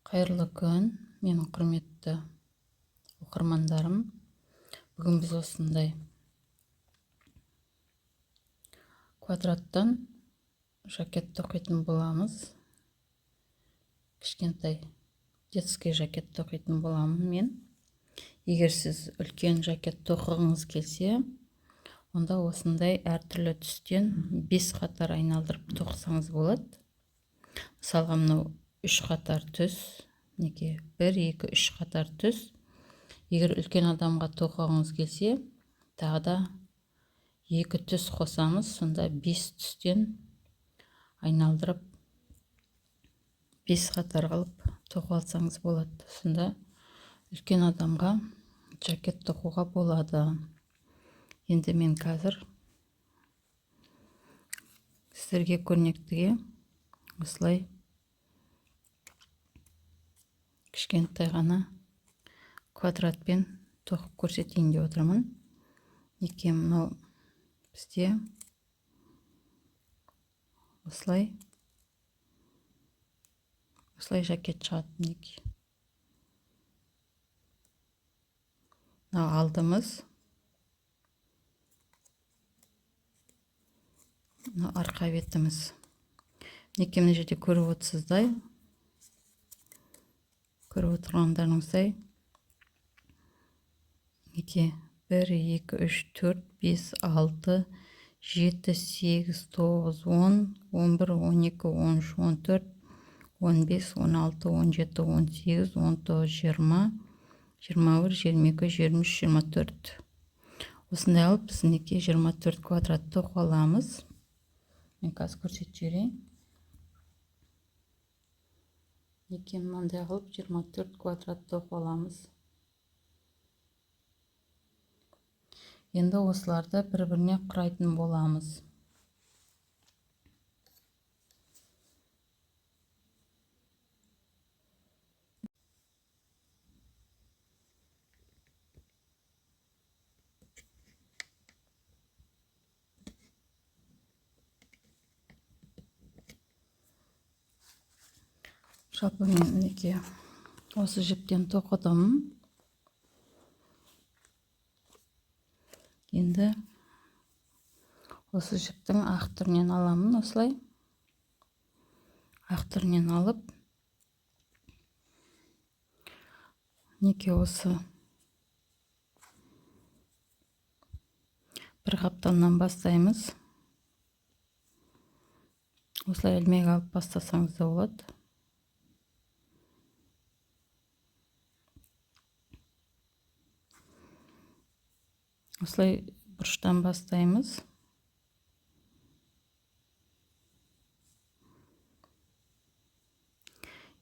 Қайырлы күн, менің құрметті оқырмандарым. Бүгін біз осындай квадраттан жакет тоқитын боламыз. Кішкентай детский жакет тоқитын боламын мен. Егер сіз үлкен жакет тоқығыңыз келсе, онда осындай әртүрлі түстен 5 қатар айналдырып тоқысаңыз болады. Мысалға, мынау 3 қатар түс, неге 1, 2, 3 қатар түс. Егер үлкен адамға тоқығыңыз келсе, тағы да 2 түс қосамыз, сонда 5 түстен айналдырып 5 қатар қылып тоқып алсаңыз болады. Сонда үлкен адамға жакет тоқуға болады. Енді мен қазір сіздерге көрнектіге осылай кішкентай ғана квадратпен тоқып көрсетейін деп отырмын. Неге мынау бізде осылай жакет шығады. Неге мынау алдымыз, мынау арқа бетіміз. Неге мына жерде көріп отырғандарыңыздай, неге 1, 2, 3, 4, 5, 6, 7, 8, 9, 10, 11, 12, 13, 14, 15, 16, 17, 18, 19, 20, 21, 22, 23, 24. Осындай алып, біз неге 24 квадрат тоқып аламыз. Мен қазір көрсетіп жіберейін. Неге мынандай қылып 24 квадрат тоқып аламыз. Енді осыларды бір-біріне құрайтын боламыз. Жалпы мен неге осы жіптен тоқыдым. Енді осы жіптің ақ түрінен аламын. Осылай ақ түрінен алып, неге осы бір қапталынан бастаймыз. Осылай ілмек алып бастасаңыз да болады. Осылай бұрыштан бастаймыз.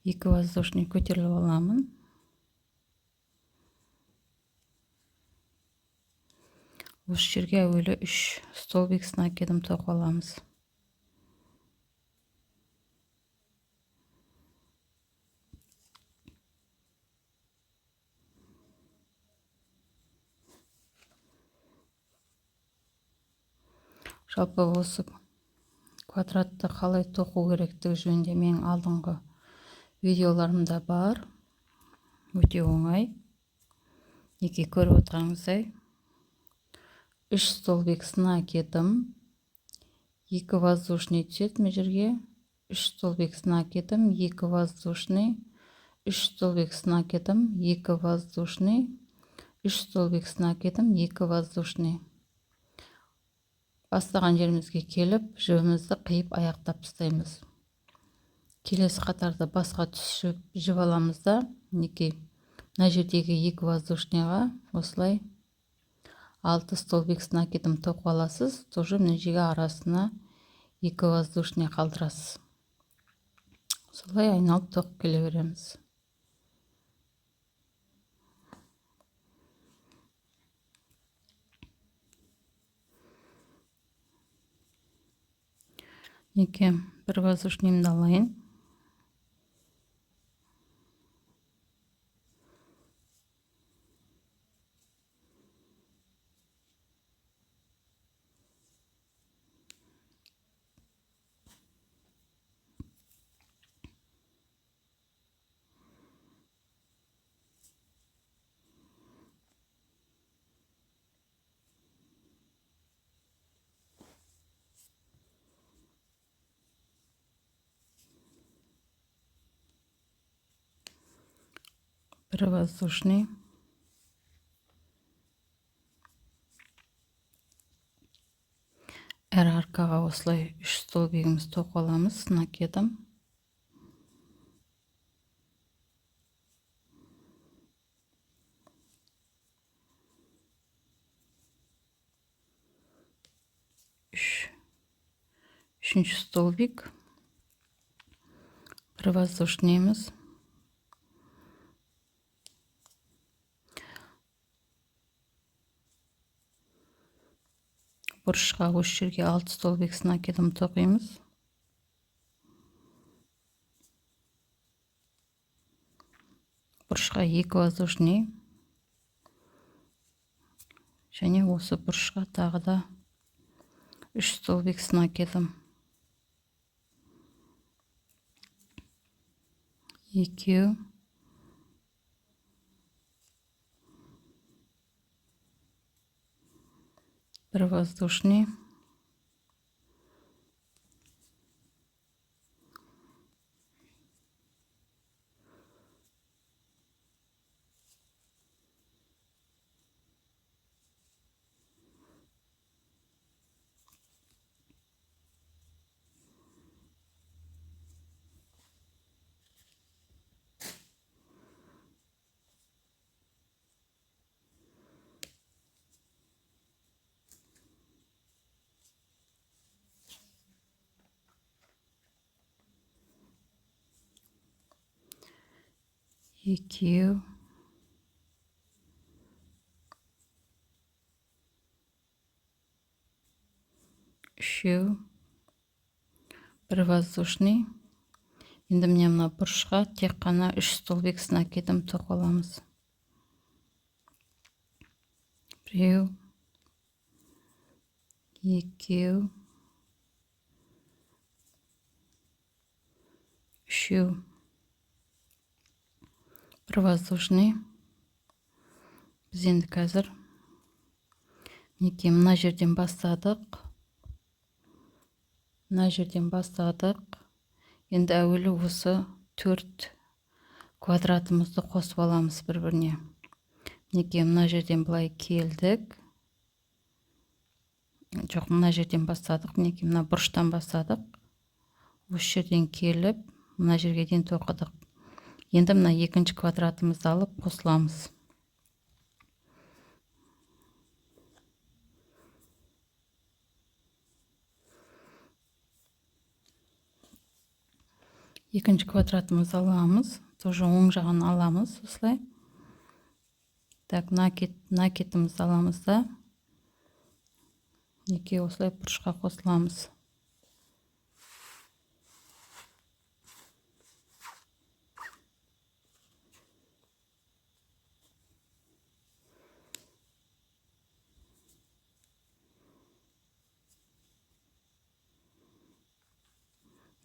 Екі воздушный көтеріліп аламын. Осы жерге әуелі 3 столбикасын әкеліп тоқып аламыз. Жалпы осы квадратты қалай тоқу керектігі жөнінде менің алдыңғы видеоларымда бар. Өте оңай. Неге көріп отырғаныңыздай 3 столбикасын әкелдім. 2 воздушный түседі мына жерге. 3 столбикасын әкелдім. 2 воздушный. 3 столбикасын әкелдім. 2 воздушный. 3 столбикасын әкелдім. 2 воздушный. Бастаған жерімізге келіп, жібімізді қиып аяқтап тастаймыз. Келесі қатарды басқа түс жіп аламыз да, неге мына жердегі 2 воздушныйға осылай 6 столбикасын әкеліп тоқып аласыз. Тоже мына жерге арасына 2 воздушный қалдырасыз. Солай айналып тоқып келе береміз. Неге бір воздушныйымды алайын. бір воздушный, әр арқаға осылай 3 столбигіміз тоқып аламыз накидым. Үшінші столбик, бір воздушныйымыз, бұрышқа осы жерге 6 столбик с накидом тоқимыз. Бұрышқа 2 воздушный, және осы бұрышқа тағы да 3 столбик с накидом. 2, бір воздушный, екеу, үшеу, бір воздушный. Енді міне мына бұрышқа тек қана 3 столбик с накидом тоқып аламыз. Біреу, екеу, үшеу, бір воздушный. Біз енді қазір мінекей мына жерден бастадық. Енді әуелі осы 4 квадратымызды қосып аламыз бір-біріне. Мінекей мына жерден былай келдік. Жоқ, мына жерден бастадық. Мінекей мына бұрыштан бастадық. Осы жерден келіп, мына жерге дейін тоқыдық. Енді мына екінші квадратымызды алып қосыламыз. Екінші квадратымызды аламыз. Тоже оң жағын аламыз. Осылай. Так, накидімізді аламыз да. Неке осылай бұрышқа қосыламыз.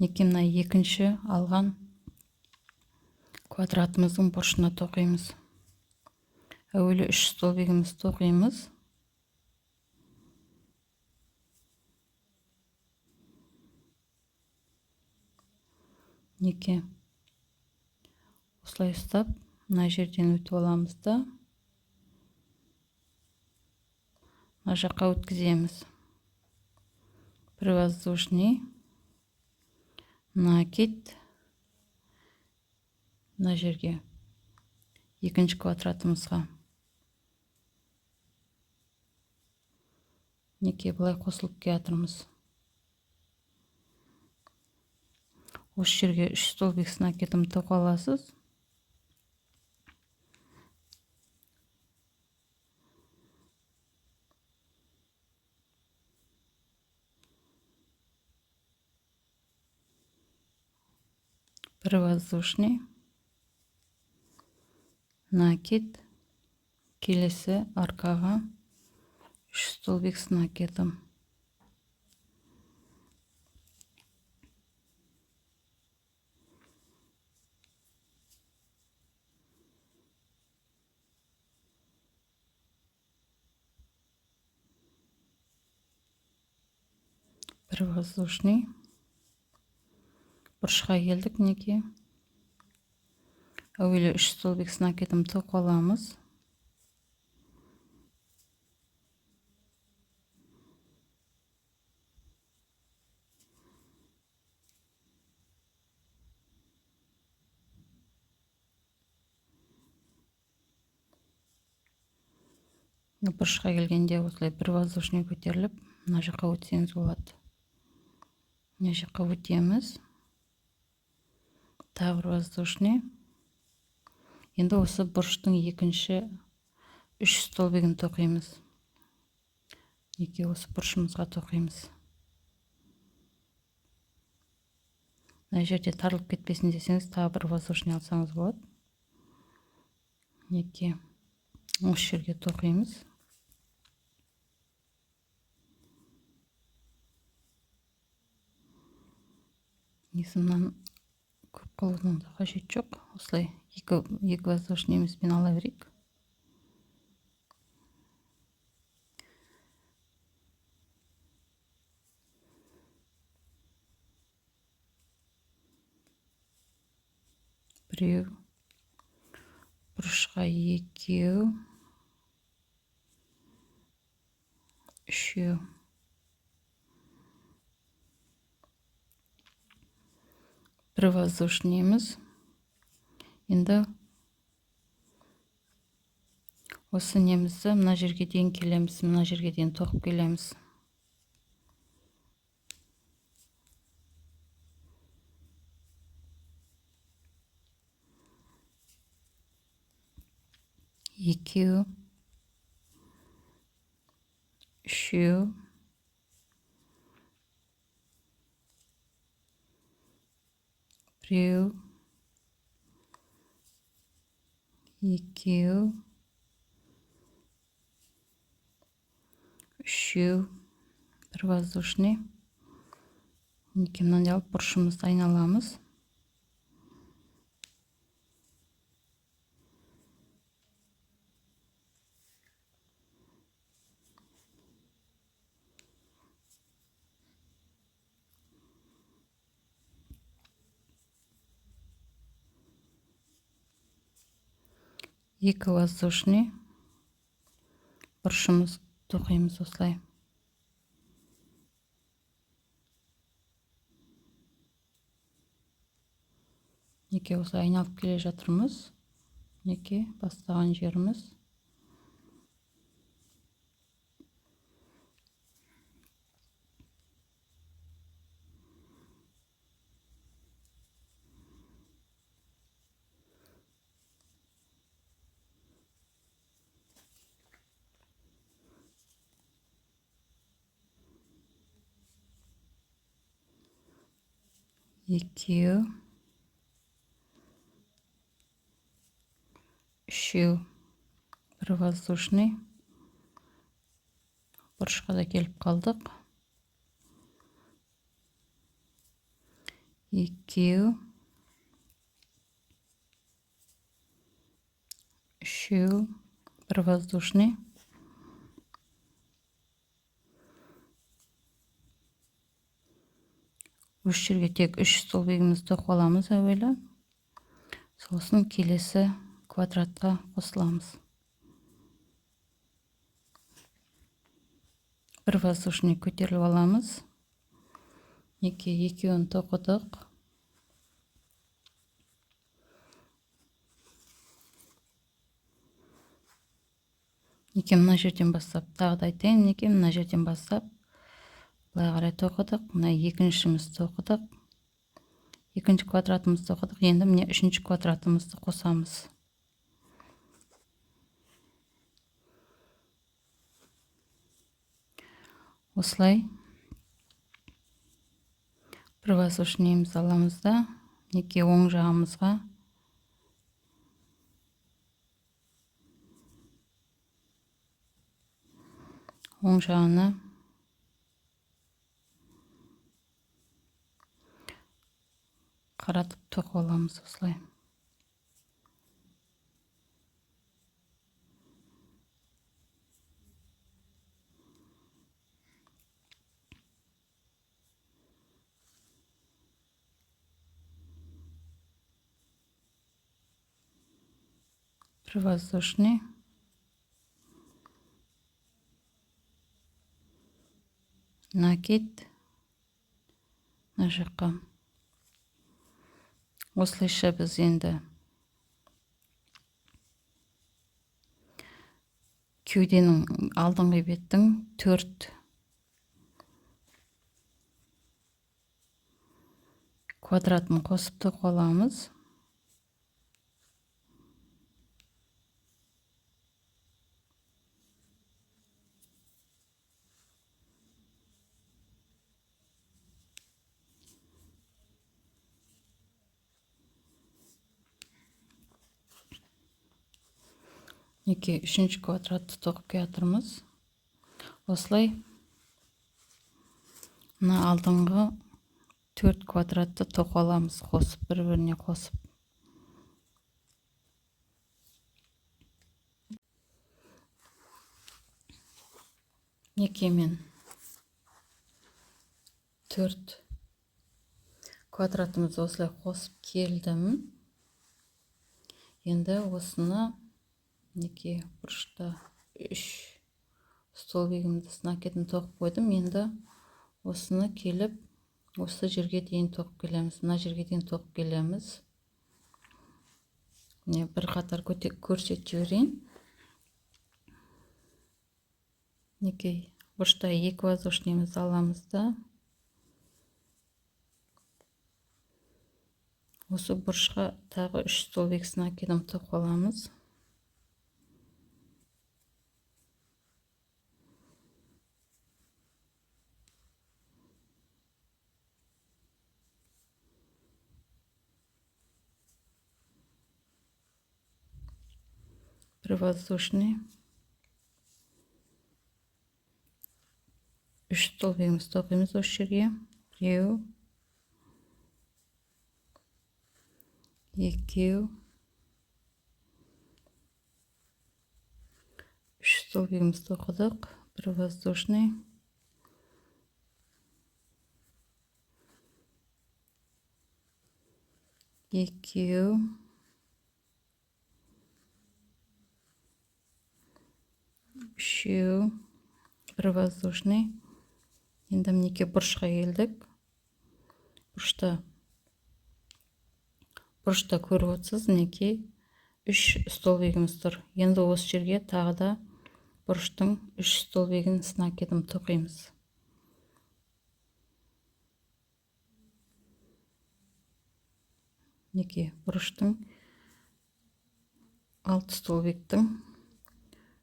Неке мына екінші алған квадратымыздың бұрышына тоқимыз. Әуелі 3 столбигіміз тоқимыз. Неке осылай ұстап, мына жерден өтіп аламыз да. Мына жаққа өткіземіз. Бір воздушный, накид, мына жерге екінші квадратымызға. Неке былай қосылып келатырмыз. Осы жерге 3 столбик с накидом тоқып аласыз. Бір воздушный, накид, келесі арқаға 3 столбик с накидом. Бір воздушный. Бұрышқа келдік неке. әуелі 3 столбик накидым тоқып аламыз. Бұрышқа келгенде осылай бір воздушный көтеріліп, мына жаққа өтсеңіз болады. Мына жаққа өтеміз. Тағы бір воздушный. Енді осы бұрыштың екінші 3 столбигін тоқимыз. Осы бұрышымызға тоқимыз. Мына жерде тарылып кетпесін десеңіз, тағы бір воздушный алсаңыз болады. Осы жерге тоқимыз. Несімнен көп қалудың да қажет жоқ. Осылай екі воздушныйымызбен ала берейік. Біреу, бұрышқа екеу, үшеу. Бір воздушныйымыз. Енді осы немізді мына жерге дейін келеміз, мына жерге дейін тоқып келеміз. Екеу, үшеу, біреу, екеу, үшеу, бір воздушный. Мынаны алып бұрышымызды айналамыз. Екі воздушный. Бұрышымыз тоқимыз осылай. Осылай айналып келе жатырмыз. Бастаған жеріміз. Екеу, үшеу, бір воздушный. Бұрышқа да келіп қалдық. Екеу, үшеу, бір воздушный. Осы жерге тек 3 столбигімізді тоқып аламыз әуелі. Сосын келесі квадратқа қосыламыз. Бір воздушный көтеріліп аламыз. Екеуін тоқыдық. Мына жерден бастап, тағы да айтайын, мына жерден бастап былай қарай тоқыдық. Мына екіншімізді тоқыдық. Екінші квадратымызды тоқыдық. Енді міне үшінші квадратымызды қосамыз. Осылай бір воздушныйымызды аламыз да, оң жағымызға оң жағына қаратып тоқып аламыз осылай. бір воздушный. Накид. Мына жаққа. Осылайша біз енді кеуденің алдыңғы беттің 4 квадратын қосып тоқаламыз. Неке 3-ші квадратты тоқып келатырмыз. Осылай мына алдыңғы 4 квадратты тоқаламыз, қосып, бір-біріне қосып. Неке мен 4 квадратымызды осылай қосып келдім. Енді осыны неке бұрышта 3 столбигімді накидін тоқып қойдым. Енді осыны келіп, осы жерге дейін тоқып келеміз. Мына жерге дейін тоқып келеміз. Бір қатар көрсетіп жіберейін. Неке бұрышта 2 воздушныйымызды аламыз да. Осы бұрышқа тағы 3 столбик накидін тоқып аламыз. Бір воздушный. 3 столбигімізді тоқимыз осы жерге. 1, 2, 3 столбигімізді тоқыдық. Бір воздушный. 2, 3, бір воздушный. Енді мінеке бұрышқа келдік. Бұрышта көріп отырсыз, мінеке 3 столбигіміз тұр. Енді осы жерге тағы да бұрыштың 3 столбигін накидін тоқимыз. Мінеке бұрыштың 6 столбиктің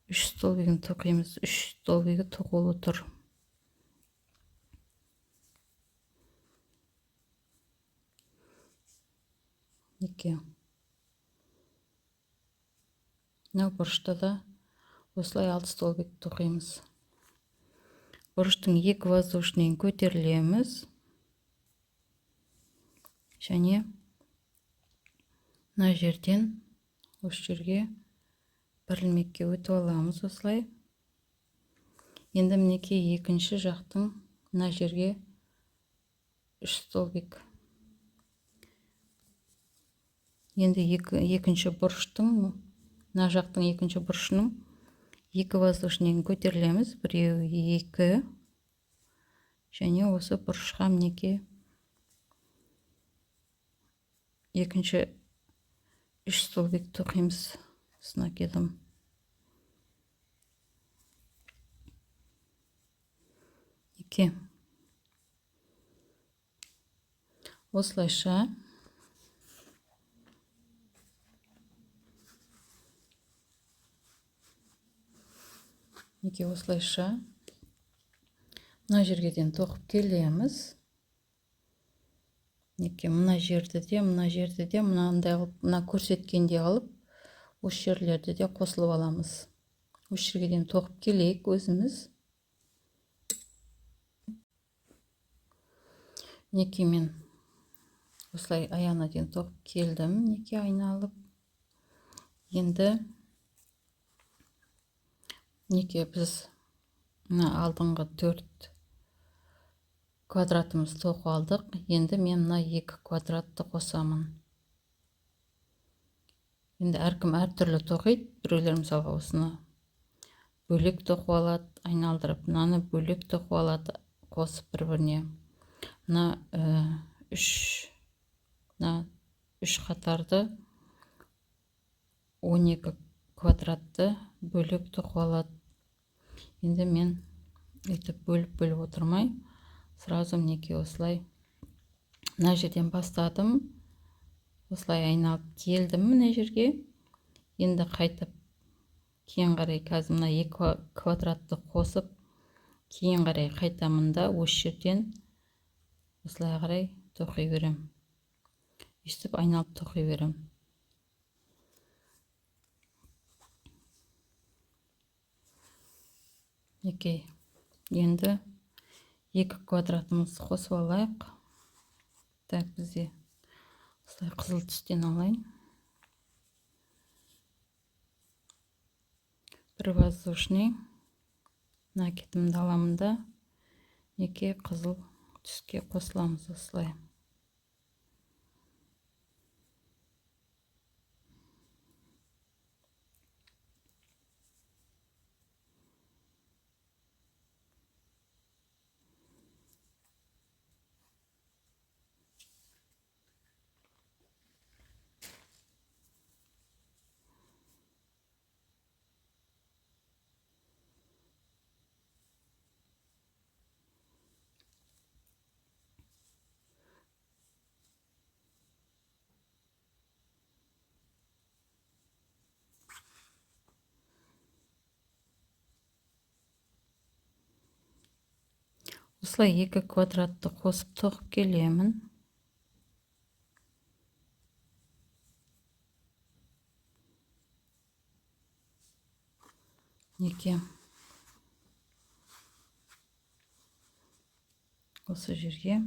3 столбигін тоқимыз. 3 столбигі тоқулы тұр. Неке. Мына бұрышта да осылай 6 столбик тоқимыз. Бұрыштың 2 воздушныйын көтерілеміз. Және мына жерден осы жерге бір ілмекке өтіп аламыз осылай. Енді мінеке екінші жақтың мына жерге 3 столбик. Енді екінші бұрыштың, мына жақтың екінші бұрышының 2 воздушныйын көтерілеміз. 1, 2. Және осы бұрышқа мінеке екінші 3 столбик тоқимыз. Накидім. Неке. Осылайша мына жерге дейін тоқып келеміз. Неке мына жерді де, мынандай алып, мына көрсеткенде алып, осы жерлерді де қосылып аламыз. Осы жерге дейін тоқып келейік өзіміз. Неке мен осылай аяғына дейін тоқып келдім. Неке айналып. Енді неке біз мына алдыңғы 4 квадратымыз тоқып алдық. Енді мен мына 2 квадратты қосамын. Енді әркім әртүрлі тоқиды. Біреулер мысалға осыны бөлек тоқып алады, айналдырып, мынаны бөлек тоқып алады, қосып бір-біріне. Мына үш қатарды 12 квадратты бөлек тоқып алады. Енді мен өйтіп бөліп отырмай, сразу мінекей осылай мына жерден бастадым. Осылай айналып келдім мына жерге. Енді қайтып кейін қарай қазір мына 2 квадратты қосып, кейін қарай қайтамында осы жерден осылай қарай тоқи берем. Өстіп айналып тоқи берем. Мінекей. Енді 2 квадратымызды қосып алайық. Так, бізде осылай қызыл түстен алайын. Бір воздушный. Мына кетімді аламында неке қызыл түске қосыламыз осылай. Осылай 2 квадратты қосып тоқып келемін. Неке. Осы жерге.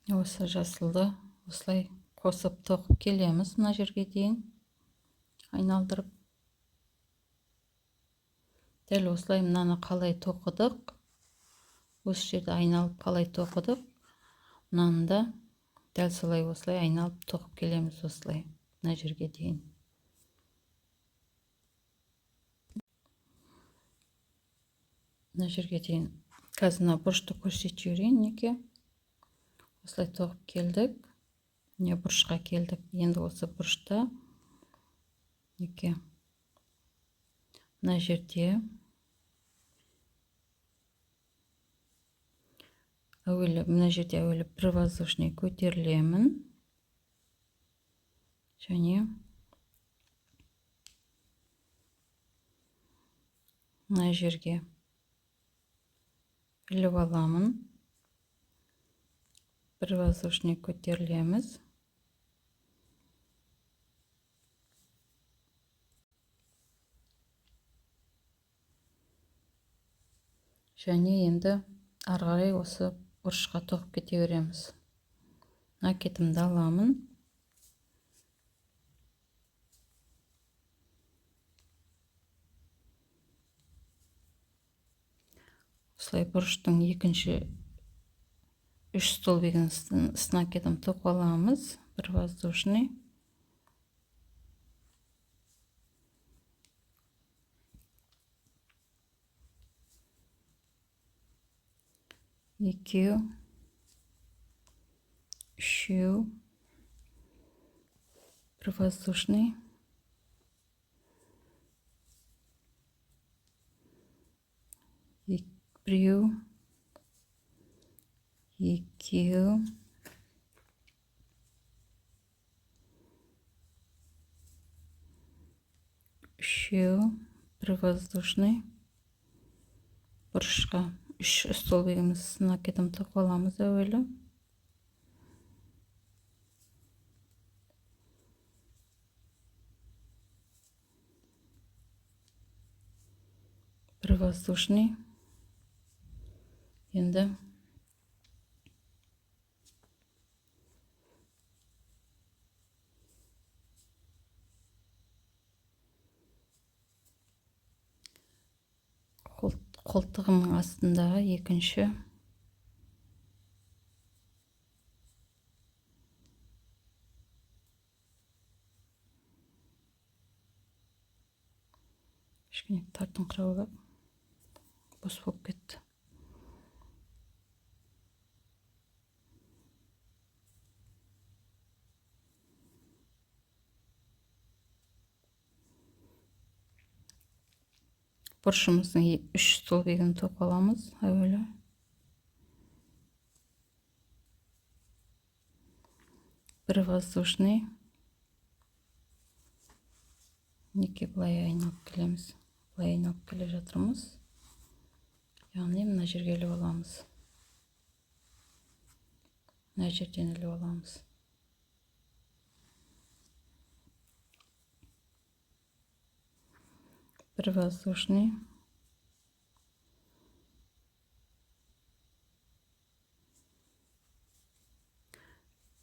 Осы жасылды осылай қосып тоқып келеміз мына жерге дейін. Айналдырып. Дәл осылай мынаны қалай тоқыдық. Осы жерде айналып қалай тоқыдық. Мынаны да дәл солай осылай айналып тоқып келеміз осылай мына жерге дейін. Мына жерге дейін. Қазір мына бұрышты көрсетіп жіберейін неке. Осылай тоқып келдік. Не бұрышқа келдік. Енді осы бұрышта неке. Мына жерде әуелі бір воздушный көтерілемін. Және мына жерге іліп аламын. Бір воздушный көтерілеміз. Және енді ары қарай осы бұрышқа тоқып кете береміз. Мына кетімді аламын. Осылай бұрыштың екінші 3 столбигінің астына кетім тоқып аламыз. Бір воздушный. Екеу, үшеу, бір воздушный. Біреу, екеу, үшеу, бір воздушный. Бұрышқа 3 столбигімізді кетім тоқып аламыз әуелі. Бір воздушный. Енді қолтығымның астындағы екінші кішкене тартыңқырауы бос болып кетті. Бұрышымыздың 3 стол бегін тоқып аламыз әуелі. Бір воздушный. Неке былай айналып келеміз. Былай айналып келе жатырмыз. Яғни мына жерге іліп аламыз. Мына жерден іліп аламыз. Бір воздушный.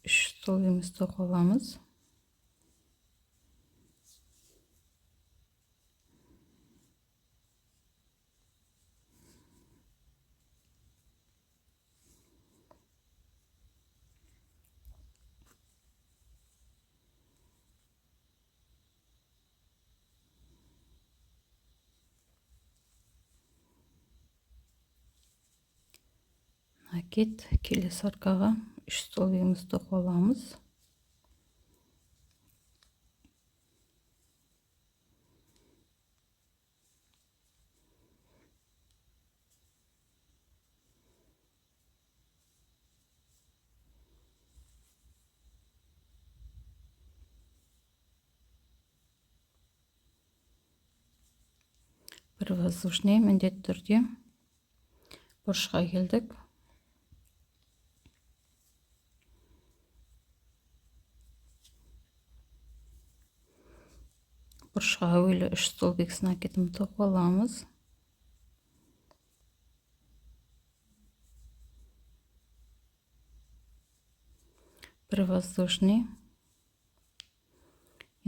Үш стол бегімізді тоқып аламыз. Әкет, келесі арқаға 3 стол бегімізді тоқып аламыз. Бір воздушный, міндетті түрде бұрышқа келдік. Бұрышқа әуелі 3 стол бекісін әкетіп тоқып аламыз. Бір воздушный.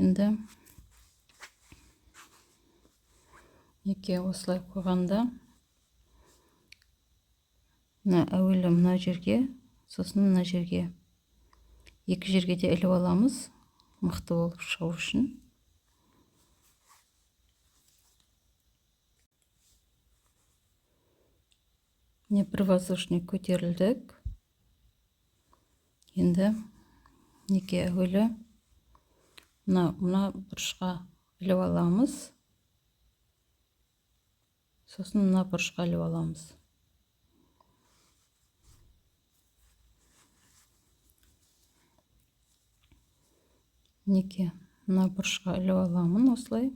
Енді неке осылай қойғанда әуелі мына жерге, сосын мына жерге. Екі жерге де іліп аламыз, мықты болып шығу үшін. Бір воздушный көтерілдік. Енді неке әуелі мына бұрышқа іліп аламыз. Сосын мына бұрышқа іліп аламыз. Неке мына бұрышқа іліп аламын осылай.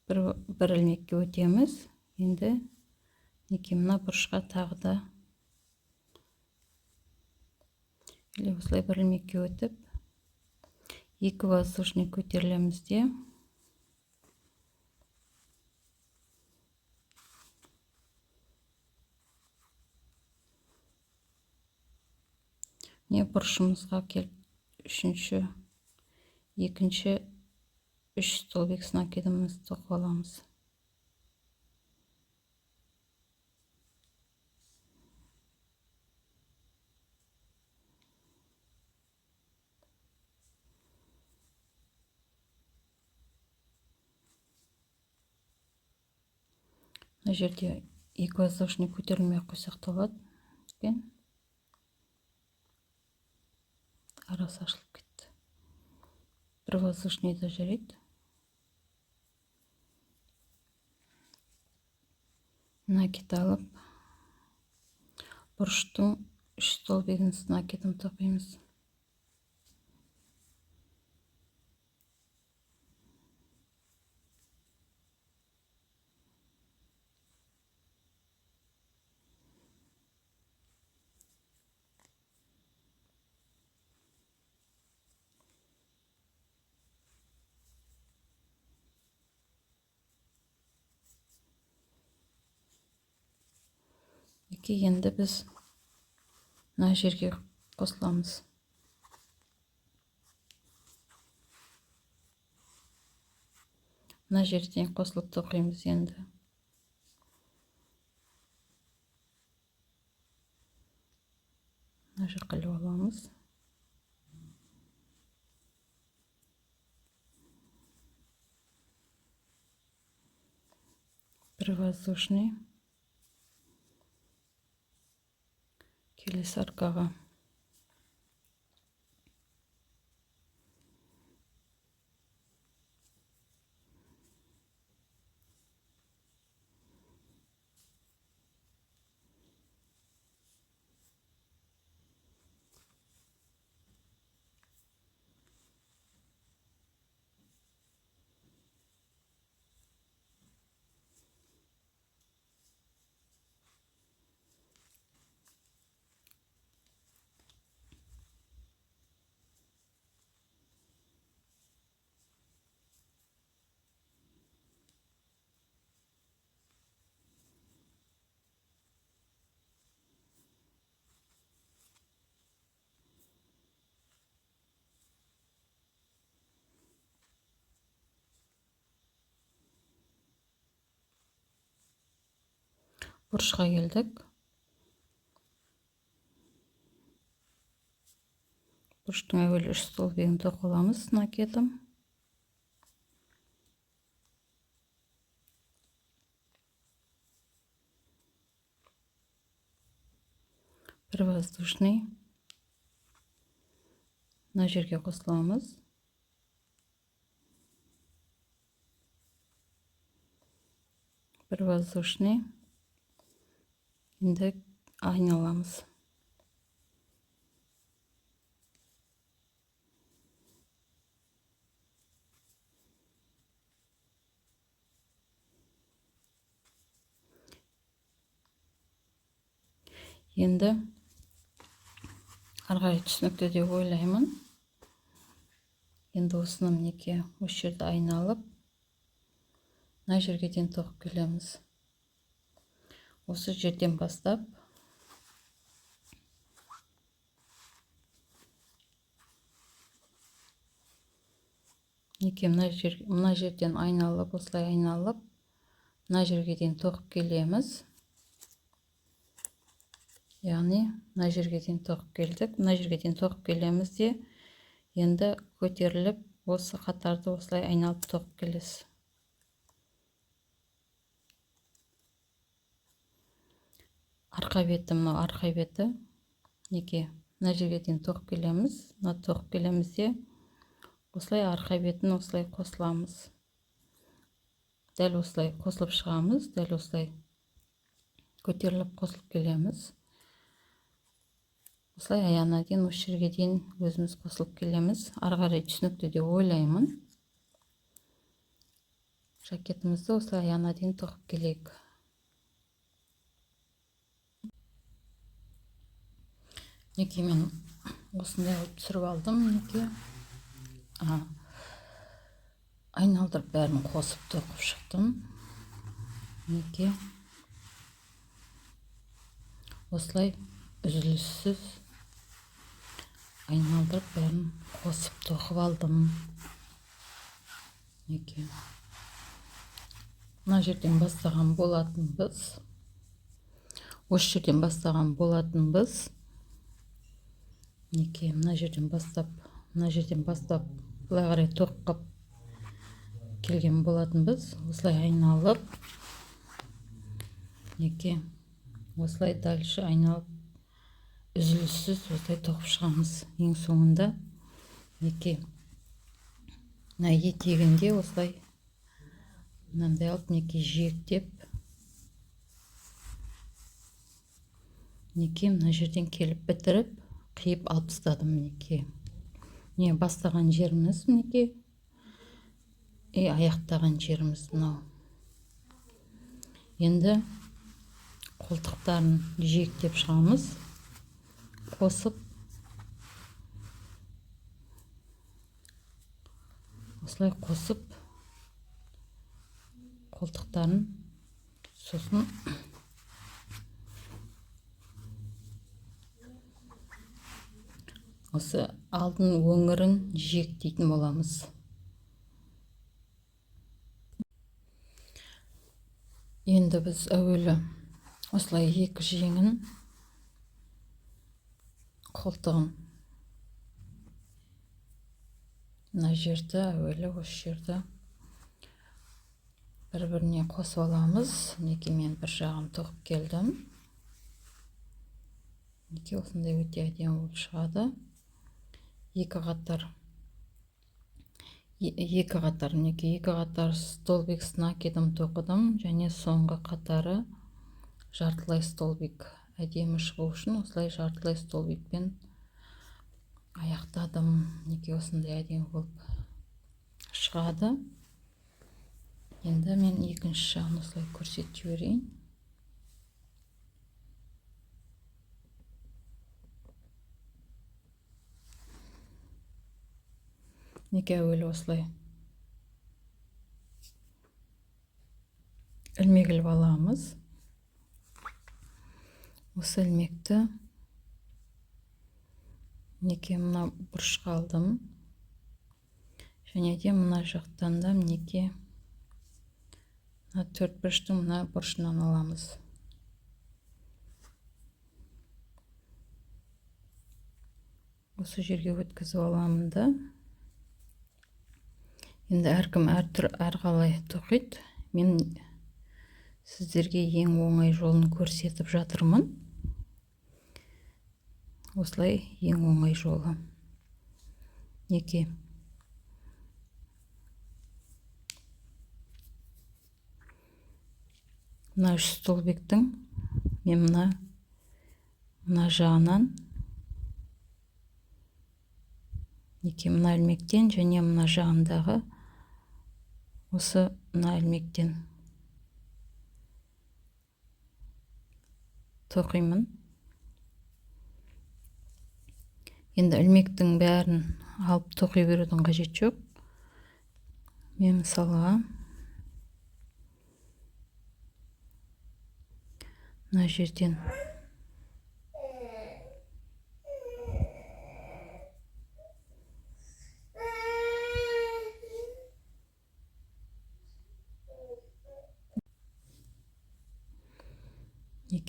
Бір ілмекке өтеміз. Енді неке мына бұрышқа тағы да осылай бір ілмекке өтіп, екі воздушный көтерілеміз де бұрышымызға келіп екінші 3 стол бекісін әкетімізді тоқып аламыз. Мына жерде екі воздушный көтерілмей қойсақ та болады. Арасы ашылып кетті. Бір воздушный да жарайды. Мына әкет алып, бұрыштың 3 стол бекінісін әкетім тоқимыз. Енді біз мына жерге қосыламыз. Мына жерден қосылып тоқимыз енді. Мына жаққа іліп аламыз. бір воздушный, келесі арқаға. Бұрышқа келдік. Бұрыштың әуелі 3 столбегін тоқыламыз накетім. Бір воздушный. Мына жерге қосыламыз. Бір воздушный. Енді айналамыз. Енді арғай түсінікті деп ойлаймын. Енді осыны мінеке осы жерді айналып, мына жерге дейін тоқып келеміз. Осы жерден бастап мына жерден айналып, осылай айналып, мына жерге дейін тоқып келеміз. Яғни мына жерге дейін тоқып келдік. Мына жерге дейін тоқып келеміз де, енді көтеріліп, осы қатарды осылай айналып тоқып келесіз. Арқа беті, мына арқа беті. Неке, мына жерге дейін тоқып келеміз. Мына тоқып келеміз де, осылай арқа бетін осылай қосыламыз. Дәл осылай қосылып шығамыз. Дәл осылай көтеріліп қосылып келеміз. Осылай аяғына дейін осы жерге дейін өзіміз қосылып келеміз. Ары қарай түсінікті деп ойлаймын. Жакетімізді осылай аяғына дейін тоқып келейік. Неке мен осындай түсіріп алдым. Неке айналдырып бәрін қосып тоқып шықтым. Неке осылай үзіліссіз айналдырып бәрін қосып тоқып алдым. Неке мына жерден бастаған болатынбыз. Осы жерден бастаған болатынбыз. Неке мына жерден бастап былай қарай тоқып келген болатынбыз. Осылай айналып, неке осылай дальше айналып, үзіліссіз осылай тоқып шығамыз. Ең соңында неке мына етегінде осылай мынандай алып, неке жиектеп, неке мына жерден келіп бітіріп, қиып алып тастадым. Неке не бастаған жеріміз, неке аяқтаған жеріміз мынау. Енді қолтықтарын жиектеп шығамыз. Қосып осылай қосып қолтықтарын, сосын осы алдын өңірін жиектейтін боламыз. Енді біз әуелі осылай екі жеңін, қолтығын мына жерді әуелі осы жерді бір-біріне қосып аламыз. Мінекей мен бір жағын тоқып келдім. Мінекей осындай өте әдемі болып шығады. Мінекей екі қатар столбик с накидом тоқыдым, және соңғы қатары жартылай столбик. Әдемі шығу үшін осылай жартылай столбикпен аяқтадым. Мінекей осындай әдемі болып шығады. Енді мен екінші жағын осылай көрсетіп жіберейін. Мінекей әуелі осылай ілмек іліп аламыз. Осы ілмекті мінекей мына бұрышқа алдым. Және де мына жақтан да мінекей мына төрт бұрыштың мына бұрышынан аламыз. Осы жерге өткізіп аламын да. Енді әркім әрқалай тоқиды. Мен сіздерге ең оңай жолын көрсетіп жатырмын. Осылай ең оңай жолы. Мінекей. Мына үш столбиктің мен мына жағынан, мінекей мына ілмектен және мына жағындағы осы мына ілмектен тоқимын. Енді ілмектің бәрін алып тоқи берудің қажет жоқ. Мен мысалға мына жерден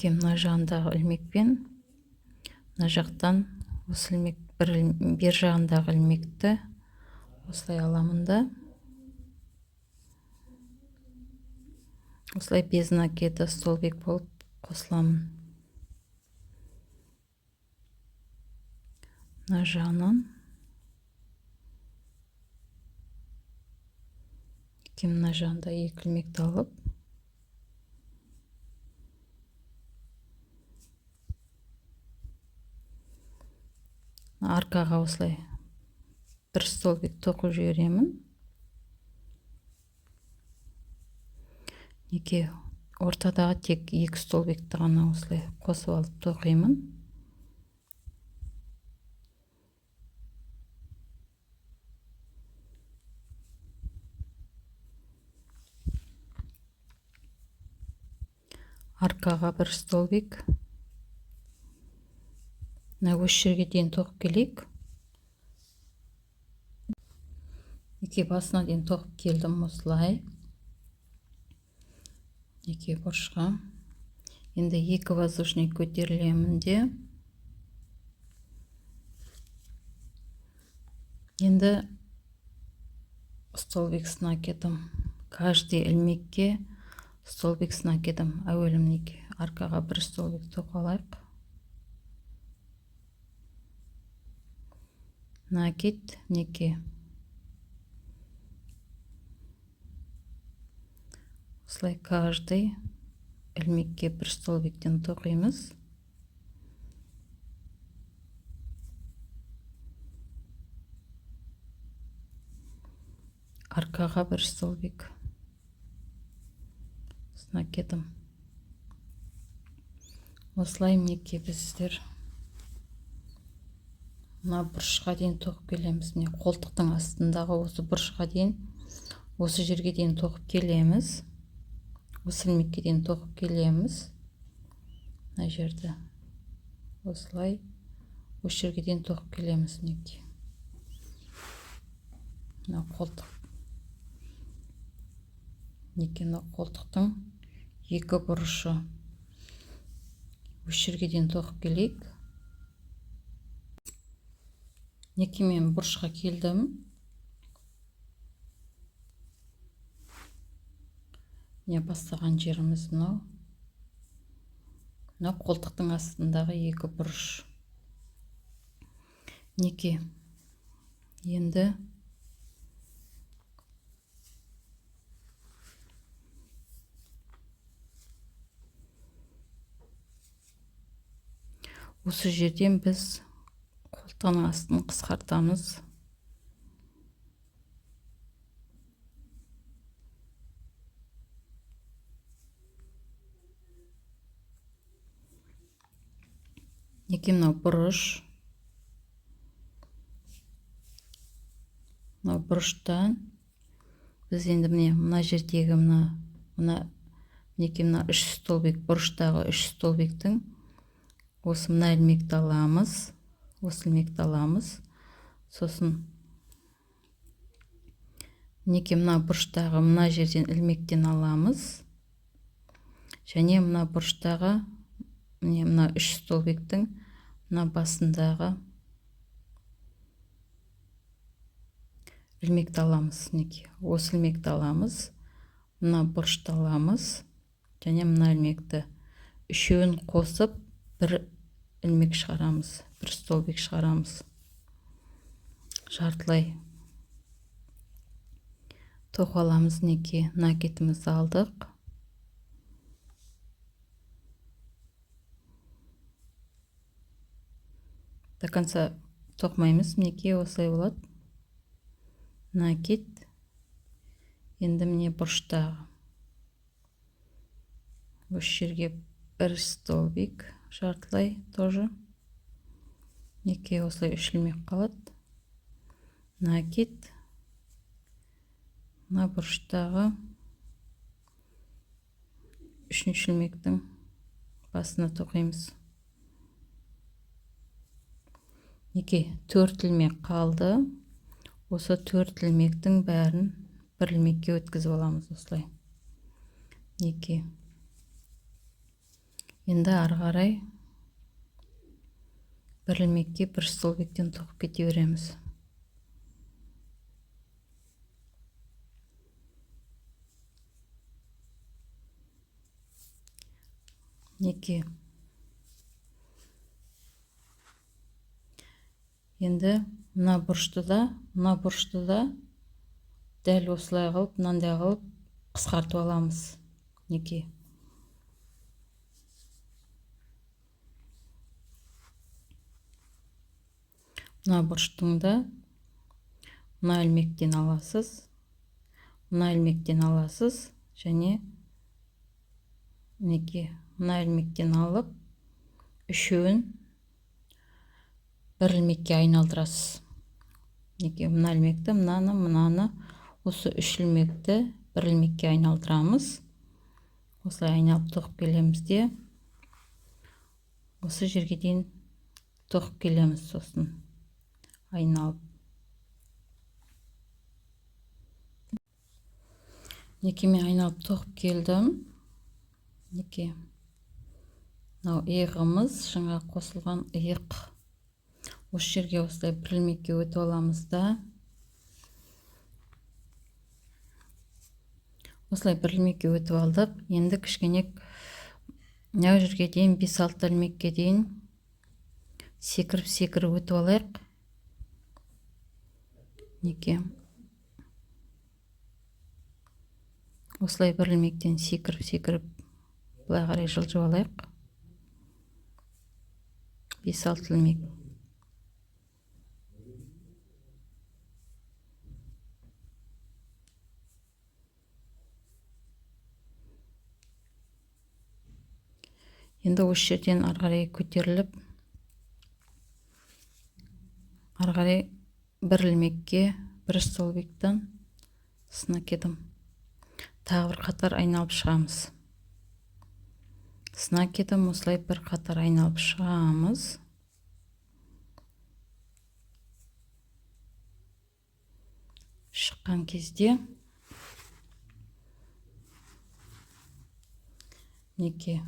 мына жағындағы ілмекпен мына жақтан осы ілмек бер жағындағы ілмекті осылай аламын да осылай без накида столбик болып қосыламын. Мына жағынан мына жағында екі ілмекті алып арқаға осылай бір столбик тоқып жіберемін. Мінекей ортадағы тек екі столбикті ғана осылай қосып алып тоқимын. Арқаға бір столбик. Осы жерге дейін тоқып келейік. Мінекей басына дейін тоқып келдім осылай. Мінекей бұрышқа. Енді екі воздушный көтерілемін де. Енді столбик с накидом. Каждый ілмекке столбик с накидом. Әуелі мінекей арқаға бір столбик тоқалайық. Накид, мінекей. Осылай каждый ілмекке бір столбиктен тоқимыз. Арқаға бір столбик с накидом. Осылай мінекей біздер мына бұрышқа дейін тоқып келеміз. Міне қолтықтың астындағы осы бұрышқа дейін, осы жерге дейін тоқып келеміз. Осы ілмекке дейін тоқып келеміз. Мына жерді осылай осы жерге дейін тоқып келеміз. Мінекей. Мына қолтық. Мінекей мына қолтықтың екі бұрышы. Осы жерге дейін тоқып келейік. Мінекей мен бұрышқа келдім. не бастаған жеріміз мынау. Мынау қолтықтың астындағы екі бұрыш. Мінекей. Енді осы жерден біз қолтығының астын қысқартамыз. Мінекей мынау бұрыш. Мынау бұрыштан біз енді мына жердегі мінекей мына 3 столбик, бұрыштағы 3 столбиктің осы мына ілмекті аламыз. Осы ілмекті аламыз. Сосын мінекей мына бұрыштағы мына жерден ілмектен аламыз. Және мына бұрыштағы мына 3 столбиктің мына басындағы ілмекті аламыз. Мінекей осы ілмекті аламыз. Мына бұрышты аламыз. Және мына ілмекті үшеуін қосып бір ілмек шығарамыз. Бір столбик шығарамыз. Жартылай тоқып аламыз. Мінекей накетімізді алдық. До конца тоқымаймыз. Мінекей осылай болады. Накет. Енді міне бұрыштағы осы жерге бір столбик жартылай тоже. Мінекей осылай 3 ілмек қалады. Накет. Мына бұрыштағы 3-ші ілмектің басына тоқимыз. Мінекей 4 ілмек қалды. Осы 4 ілмектің бәрін бір ілмекке өткізіп аламыз осылай. Мінекей. Енді ары қарай бір ілмекке бір столбиктен тоқып кете береміз. Мінекей. Енді мына бұрышты да дәл осылай қылып, мынандай қылып қысқартып аламыз. Мінекей. Мына бұрыштың да мына ілмектен аласыз. Мына ілмектен аласыз. Және мінекей мына ілмектен алып, үшеуін бір ілмекке айналдырасыз. Мінекей мына ілмекті, мынаны осы 3 ілмекті бір ілмекке айналдырамыз. Осылай айналып тоқып келеміз де осы жерге дейін тоқып келеміз. Сосын айналып. Мінекей мен айналып тоқып келдім. Мінекей мынау иығымыз, жаңа қосылған иық. Осы жерге осылай бір ілмекке өтіп аламыз да. Осылай бір ілмекке өтіп алдық. Енді кішкене мына жерге дейін 5-6 ілмекке дейін секіріп өтіп алайық. Мінекей. Осылай бір ілмектен секіріп былай қарай жылжып алайық. 5-6 ілмек. Енді осы жерден ары қарай көтеріліп, ары қарай бір ілмекке бір столбиктан сына кетім. Тағы бір қатар айналып шығамыз. Сына кетім, осылай бір қатар айналып шығамыз. Шыққан кезде мінекей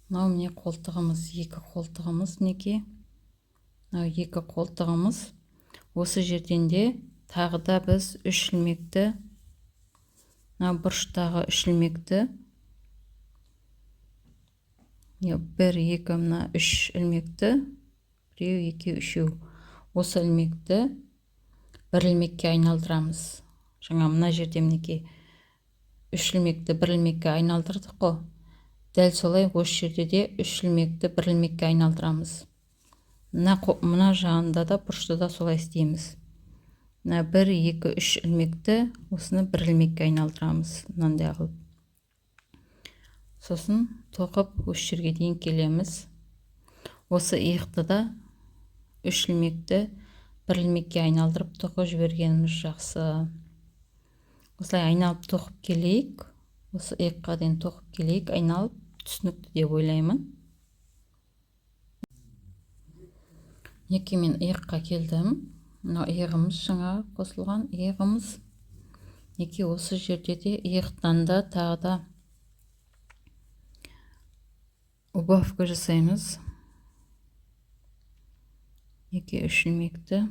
мынау міне қолтығымыз, екі қолтығымыз. Мінекей мынау екі қолтығымыз. осы жерден де тағы да біз 3 ілмекті, бұрыштағы 3 ілмекті, 1, 2, 3 ілмекті, 1, 2, 3, осы ілмекті 1 ілмекке айналдырамыз. Жаңа мына жерде мінекей 3 ілмекті 1 ілмекке айналдырдық қой. Дәл солай осы жерде де 3 ілмекті 1 ілмекке айналдырамыз. Мына жағында да бұрышта да солай істейміз. 1, 2, 3 ілмекті осыны 1 ілмекке айналдырамыз. Мынандай қылып. Сосын тоқып осы жерге дейін келеміз. Осы иықты да 3 ілмекті 1 ілмекке айналдырып тоқып жібергеніміз жақсы. Осылай айналып тоқып келейік. Осы иыққа дейін тоқып келейік. Айналып түсінікті деп ойлаймын. Мен иыққа келдім. Иығымыз жаңа қосылған иығымыз. Осы жерде де иықтан да тағы да убавка жасаймыз. 2-3 ілмекті.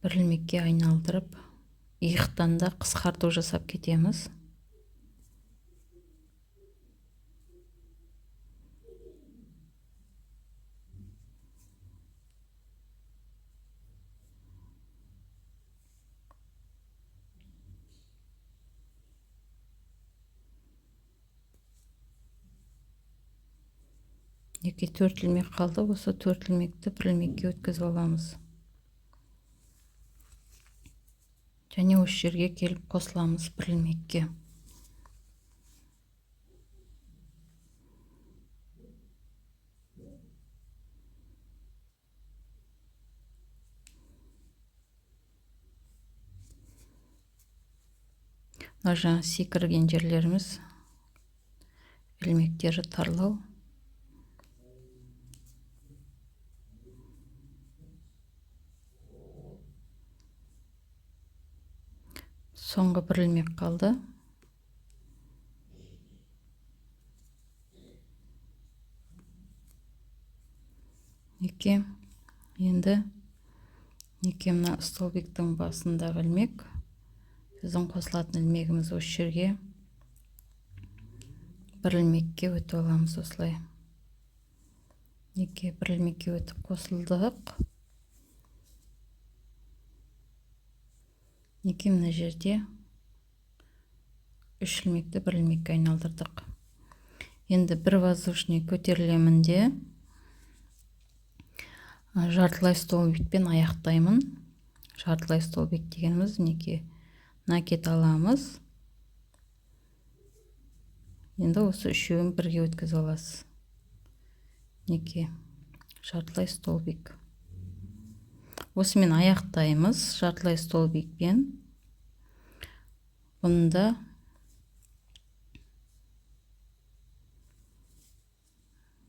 Бір ілмекке айналдырып, иықтан да қысқарту жасап кетеміз. Төрт ілмек қалды. Осы 4 ілмекті 1 ілмекке өткізіп аламыз. Және осы жерге келіп қосыламыз 1 ілмекке. Мына жаңа секірген жерлеріміз, ілмектері тарлау. Соңғы 1 ілмек қалды. Енді мына столбиктің басындағы ілмек. Біздің қосылатын ілмегіміз осы жерге 1 ілмекке өтіп аламыз осылай. 1 ілмекке өтіп қосылдық. Мына жерде 3 ілмекті 1 ілмекке айналдырдық. Енді бір воздушный көтерілемін де жартылай столбикпен аяқтаймын. Жартылай столбик дегеніміз накет аламыз. Енді осы үшеуін бірге өткізіп аласыз. Жартылай столбик. Осымен аяқтаймыз жартылай столбикпен. Бұнда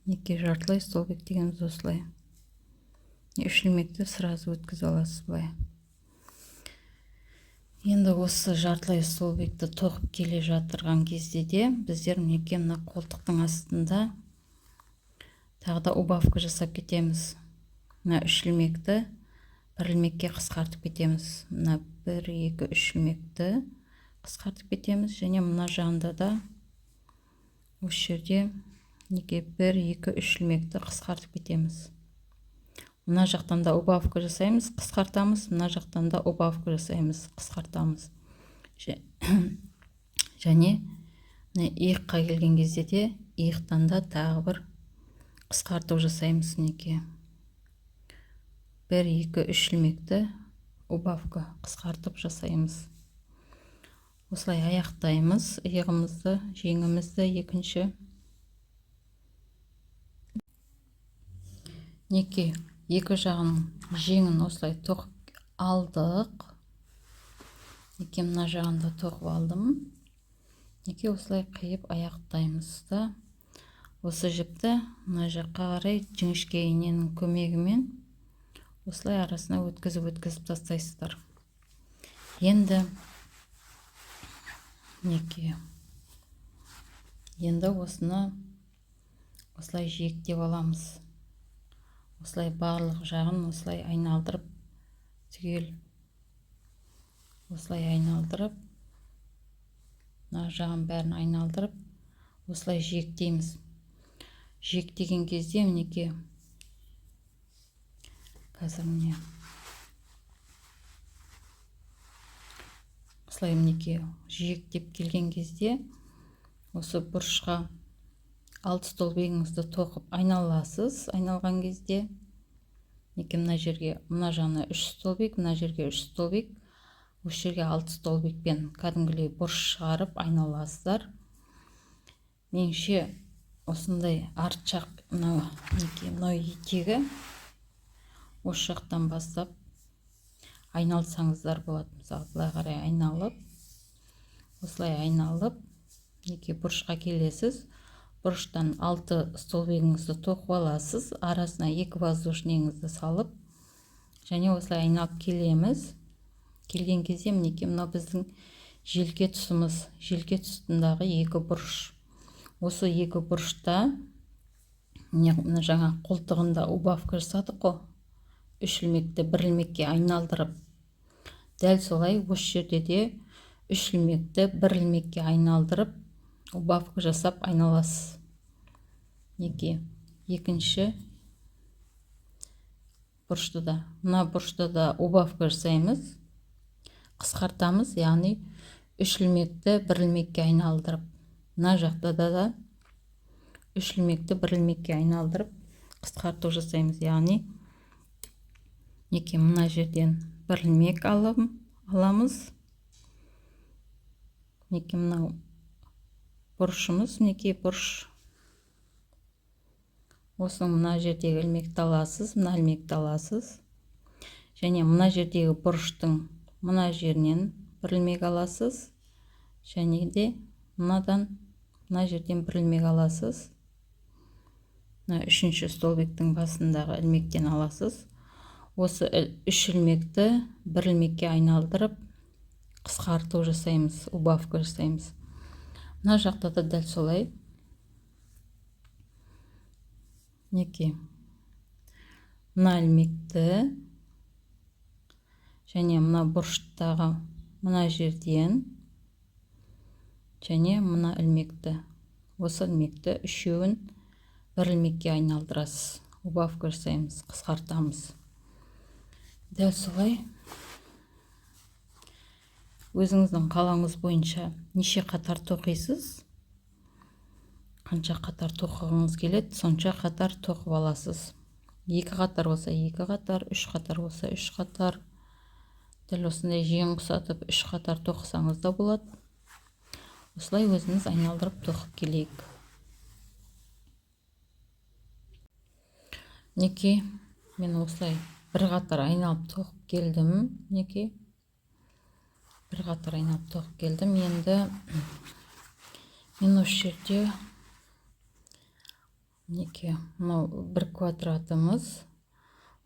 жартылай столбик дегеніміз осылай. 3 ілмекті сразу өткізіп аласыз былай. Енді осы жартылай столбикті тоқып келе жатырған кезде де біздер мына қолтықтың астында тағы да убавка жасап кетеміз. 3 ілмекті 1 ілмекке қысқартып кетеміз. 1, 2, 3 ілмекті қысқартып кетеміз. Және мына жағында да осы жерде 1, 2, 3 ілмекті қысқартып кетеміз. Мына жақтан да убавка жасаймыз, қысқартамыз. Мына жақтан да убавка жасаймыз, қысқартамыз. Және иыққа келген кезде де иықтан да тағы бір қысқарту жасаймыз. 1, 2, 3 ілмекті убавка қысқартып жасаймыз. Осылай аяқтаймыз иығымызды, жеңімізді екінші. Екі жағын жеңін осылай тоқып алдық. Мына жағында тоқып алдым. Осылай қиып аяқтаймыз да. Осы жіпті мына жаққа қарай жіңішке иненің көмегімен осылай арасына өткізіп тастайсыздар. Енді Енді осыны осылай жиектеп аламыз. Осылай барлық жағын осылай айналдырып, түгел осылай айналдырып, мына жағын бәрін айналдырып, осылай жиектейміз. Жиектеген кезде мінеке қазір міне осылай мінеке жиектеп келген кезде осы бұрышқа 6 столбигіңізді тоқып айналасыз. Айналған кезде мінеке мына жерге, мына жағына 3 столбик, мына жерге 3 столбик, осы жерге 6 столбикпен кәдімгідей бұрыш шығарып айналасыздар. Меніңше осындай арт жақ мынау етегі осы жақтан бастап айналсаңыздар болады. Мысалы, былай қарай айналып, осылай айналып, бұрышқа келесіз. Бұрыштан 6 столбигіңізді тоқып аласыз. Арасына 2 воздушныйыңызды салып, және осылай айналып келеміз. Келген кезде мінеке мынау біздің желке тұсымыз. Желке тұсындағы 2 бұрыш. Осы 2 бұрышта мына жаңа қолтығында убавка жасадық қой. 3 ілмекті 1 ілмекке айналдырып, дәл солай осы жерде де 3 ілмекті 1 ілмекке айналдырып, убавка жасап айналасыз. Екінші бұрышты да, мына бұрышты да убавка жасаймыз, қысқартамыз, яғни 3 ілмекті 1 ілмекке айналдырып, мына жақта да 3 ілмекті 1 ілмекке айналдырып, қысқарту жасаймыз, яғни мына жерден 1 ілмек аламыз. Мынау бұрышымыз, бұрыш. Осының мына жердегі ілмекті аласыз, мына ілмекті аласыз. Және мына жердегі бұрыштың мына жерінен 1 ілмек аласыз. Және де мына жерден 1 ілмек аласыз. Мына 3-ші столбиктің басындағы ілмектен аласыз. Осы 3 ілмекті 1 ілмекке айналдырып, қысқарту жасаймыз, убавка жасаймыз. Мына жақта да дәл солай. Мына ілмекті және мына бұрыштағы мына жерден және мына ілмекті, осы ілмекті үшеуін 1 ілмекке айналдырасыз. Убавка жасаймыз, қысқартамыз. Дәл солай өзіңіздің қалауыңыз бойынша неше қатар тоқисыз, қанша қатар тоқығыңыз келеді, сонша қатар тоқып аласыз. 2 қатар болса 2 қатар, 3 қатар болса 3 қатар. Дәл осындай жең құсатып 3 қатар тоқысаңыз да болады. Осылай өзіміз айналдырып тоқып келейік. Мен осылай 1 қатар айналып тоқып келдім. 1 қатар айналып тоқып келдім. Енді мен осы жерде мынау 1 квадратымыз.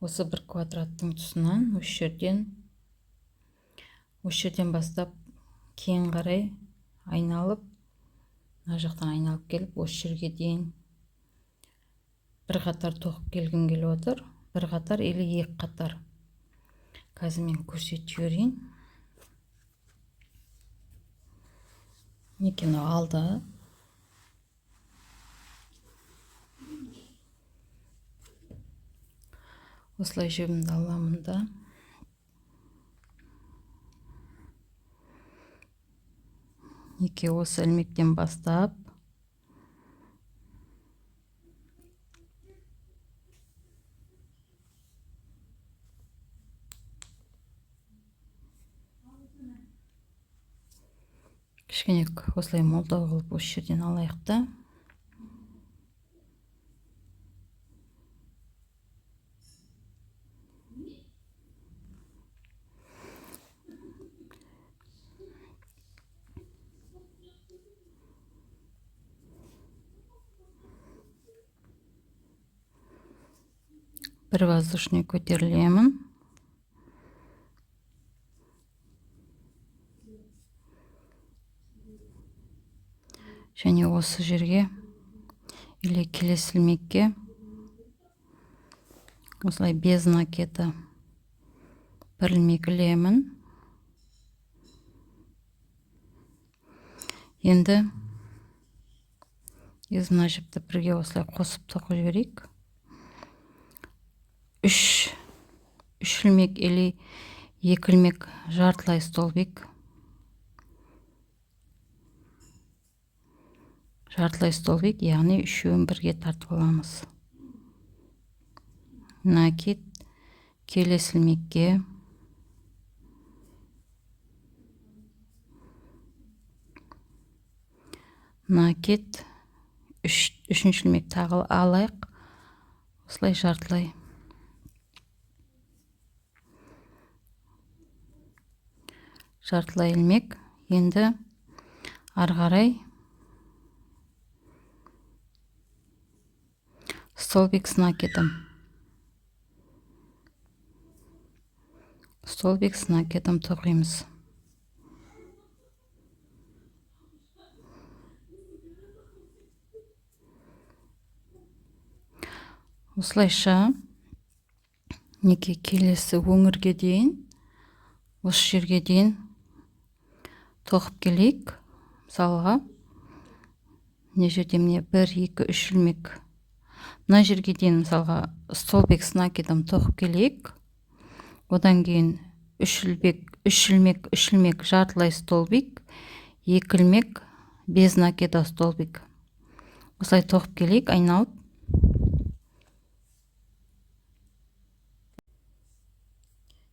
Осы 1 квадраттың тұсынан осы жерден бастап кейін қарай айналып, мына жақтан айналып келіп, осы жерге дейін 1 қатар тоқып келгім келіп отыр. 1 қатар или 2 қатар. Қазір мен көрсетіп жіберейін. Мынау алды. Осылай жібімді аламын да. Осы ілмектен бастап кішкене осылай молдау қылып осы жерден алайық та. Бір воздушный көтерілемін. және осы жерге или келесі ілмекке осылай без накида бір ілмек ілемін. Енді мына жіпті бірге осылай қосып тоқып жіберейік. Үш ілмек или екі ілмек жартылай столбик. Жартылай столбик, яғни үшеуін бірге тартып аламыз. Накид, келесі ілмекке накид, үшінші ілмек тағы алайық. Осылай жартылай. Жартылай ілмек. Енді ары қарай столбик с накидом. Столбик с накидом тоқимыз. Осылайша неке келесі өңірге дейін, осы жерге дейін тоқып келейік. Мысалға, мына жерде міне 1, 2, 3 ілмек. Мына жерге дейін мысалға столбик с накидом тоқып келейік. Одан кейін 3 ілмек жартылай столбик, 2 ілмек без накида столбик. Осылай тоқып келейік, айналып.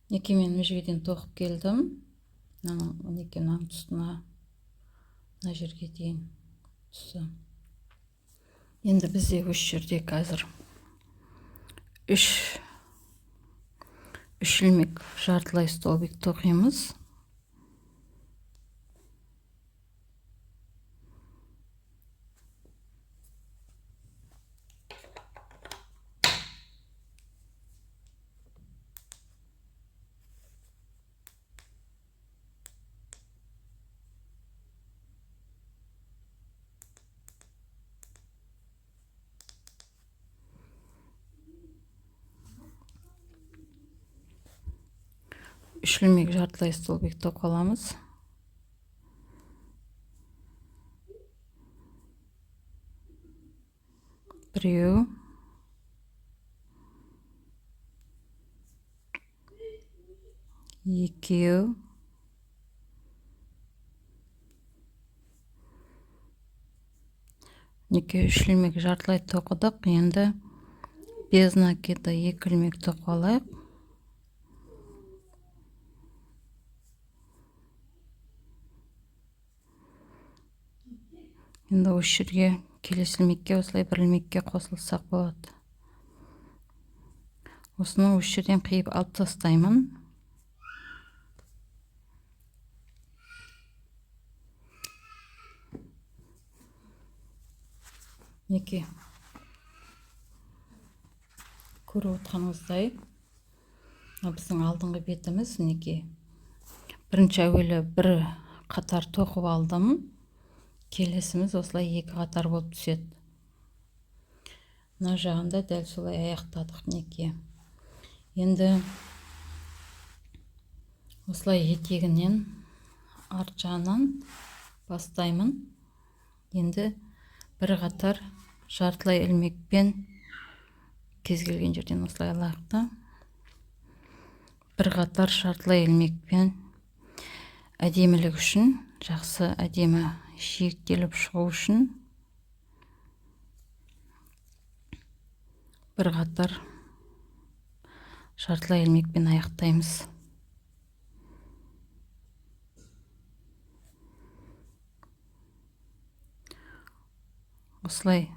Неке мен мына жерге дейін тоқып келдім. Некенің тұсына, мына жерге дейін тұсы. Енді бізде осы жерде қазір 3 ілмек жартылай столбик тоқимыз. Үш ілмек жартылай столбик тоқып аламыз. Біреу, екеу, неке 3 ілмек жартылай тоқыдық. Енді без накида 2 ілмек тоқып алайық. Енді осы жерге келесі ілмекке осылай 1 ілмекке қосылсақ болады. Осыны осы жерден қиып алып тастаймын. Неке көріп отырғаныңыздай, біздің алдыңғы бетіміз неке. Бірінші әуелі бір қатар тоқып алдым. Келесіміз осылай 2 қатар болып түседі. Мына жағында дәл солай аяқтадық неке. Енді осылай етегінен арт жағынан бастаймын. Енді бір қатар жартылай ілмекпен кез келген жерден осылай алайық. Бір қатар жартылай ілмекпен әдемілік үшін, жақсы әдемі жиектеліп шығу үшін бір қатар жартылай ілмекпен аяқтаймыз. Осылай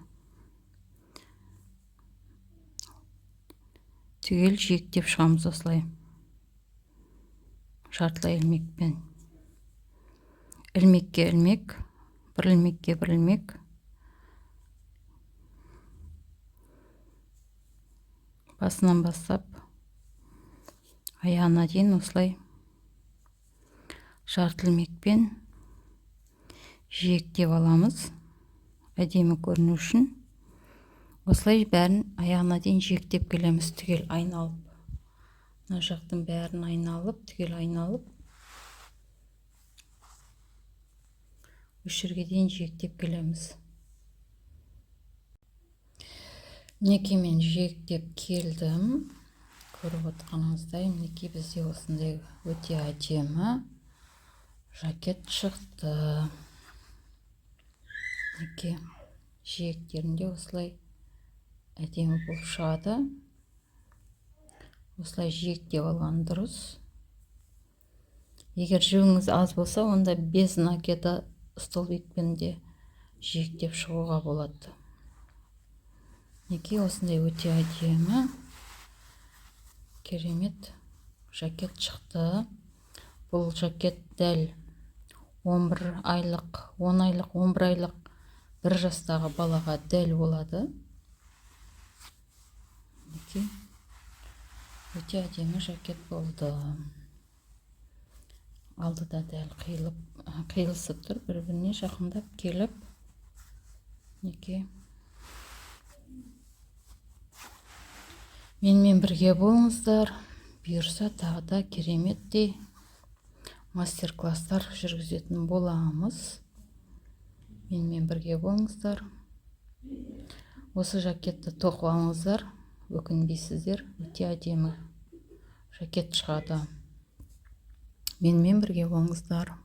түгел жиектеп шығамыз. Осылай жартылай ілмекпен ілмекке ілмек, бір ілмекке бір ілмек, басынан бастап аяғына дейін осылай жарты ілмекпен жиектеп аламыз. әдемі көріну үшін осылай бәрін аяғына дейін жиектеп келеміз, түгел айналып. Мына жақтың бәрін айналып, түгел айналып, осы жерге дейін жиектеп келеміз. Мінекей мен жиектеп келдім. Көріп отқаныңыздай, мінекей бізде осындай өте әдемі жакет шықты. Мінекей жиектерінде осылай әдемі болып шығады. Осылай жиектеп алған дұрыс. Егер жігіңіз аз болса, онда без накида столбикпен де жиектеп шығуға болады. Мінекей осындай өте әдемі керемет жакет шықты. Бұл жакет дәл 11 айлық, 10 айлық, 11 айлық 1 жастағы балаға дәл болады. Өте әдемі жакет болды. Алдыда дәл қиылысып тұр, бір-біріне жақындап келіп. Менімен бірге болыңыздар. Бұйырса тағы да кереметтей мастер-класстар жүргізетін боламыз. Менімен бірге болыңыздар. Осы жакетті тоқып алыңыздар, өкінбейсіздер. Өте әдемі жакет шығады. Менімен бірге болыңыздар.